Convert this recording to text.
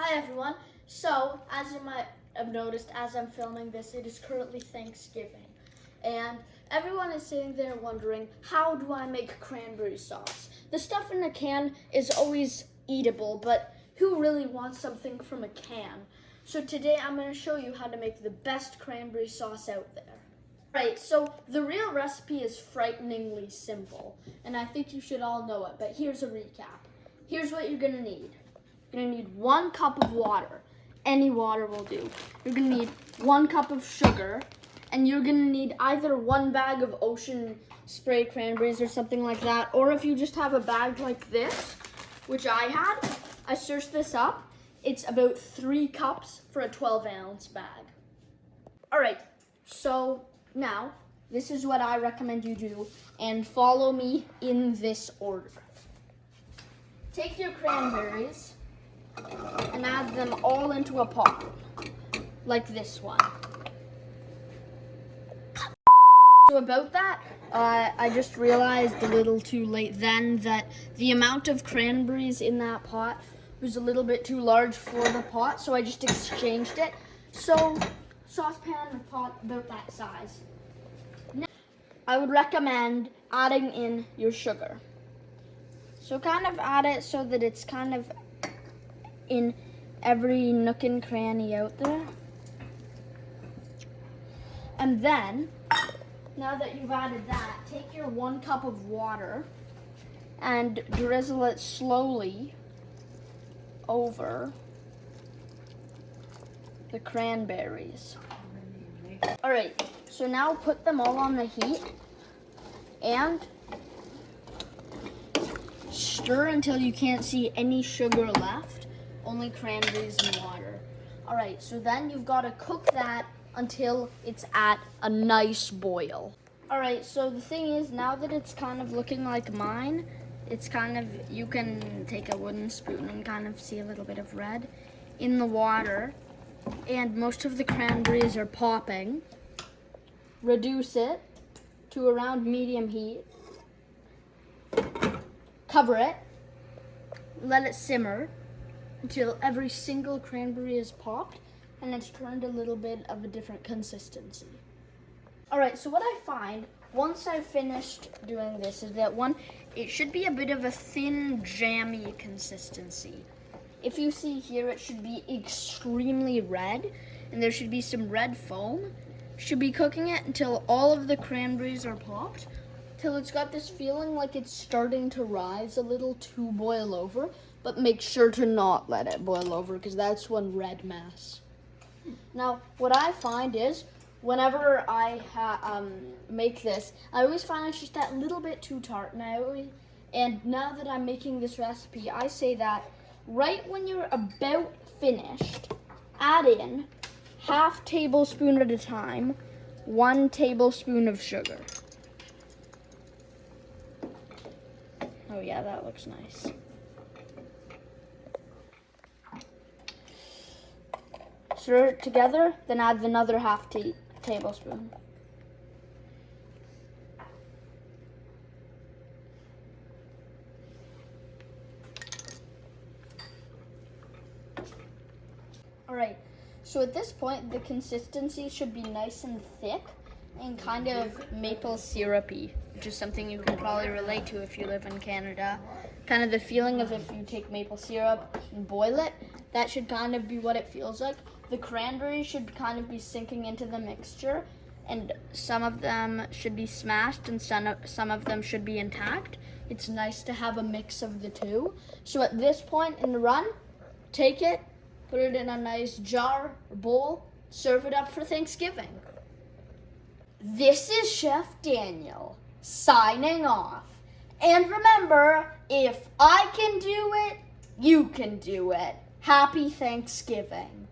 Hi everyone. So, as you might have noticed, as I'm filming this, it is currently Thanksgiving. And everyone is sitting there wondering, how do I make cranberry sauce? The stuff in a can is always eatable, but who really wants something from a can? So today I'm going to show you how to make the best cranberry sauce out there. Right, so the real recipe is frighteningly simple, and I think you should all know it, but here's a recap. Here's what you're going to need. You're going to need 1 cup of water. Any water will do. You're going to need 1 cup of sugar, and you're going to need either 1 bag of ocean spray cranberries or something like that, or if you just have a bag like this, which I had, I searched this up. It's about 3 cups for a 12-ounce bag. All right, so now this is what I recommend you do, and follow me in this order. Take your cranberries and add them all into a pot, like this one. So about that, I just realized a little too late then that the amount of cranberries in that pot was a little bit too large for the pot, so I just exchanged it. So, saucepan and pot about that size. Now, I would recommend adding in your sugar. So kind of add it so that it's kind of in every nook and cranny out there. And then, now that you've added that, take your 1 cup of water and drizzle it slowly over the cranberries. All right, so now put them all on the heat and stir until you can't see any sugar left, only cranberries and water. All right, so then you've got to cook that until it's at a nice boil. All right, so the thing is, now that it's kind of looking like mine, it's kind of, you can take a wooden spoon and kind of see a little bit of red in the water, and most of the cranberries are popping. Reduce it to around medium heat. Cover it, let it simmer until every single cranberry is popped and it's turned a little bit of a different consistency. All right, so what I find once I've finished doing this is that it should be a bit of a thin, jammy consistency. If you see here, it should be extremely red and there should be some red foam. Should be cooking it until all of the cranberries are popped, till it's got this feeling like it's starting to rise a little to boil over, but make sure to not let it boil over because that's one red mess. Now, what I find is whenever I make this, I always find it's just that little bit too tart, and now that I'm making this recipe, I say that right when you're about finished, add in 1/2 tablespoon at a time, 1 tablespoon of sugar. Oh yeah, that looks nice. Stir it together, then add another 1/2 tablespoon. All right, so at this point, the consistency should be nice and thick and kind of maple syrupy, which is something you can probably relate to if you live in Canada. Kind of the feeling of if you take maple syrup and boil it, that should kind of be what it feels like. The cranberries should kind of be sinking into the mixture, and some of them should be smashed and some of them should be intact. It's nice to have a mix of the two. So at this point in the run, take it, put it in a nice jar or bowl, serve it up for Thanksgiving. This is Chef Daniel, signing off. And remember, if I can do it, you can do it. Happy Thanksgiving.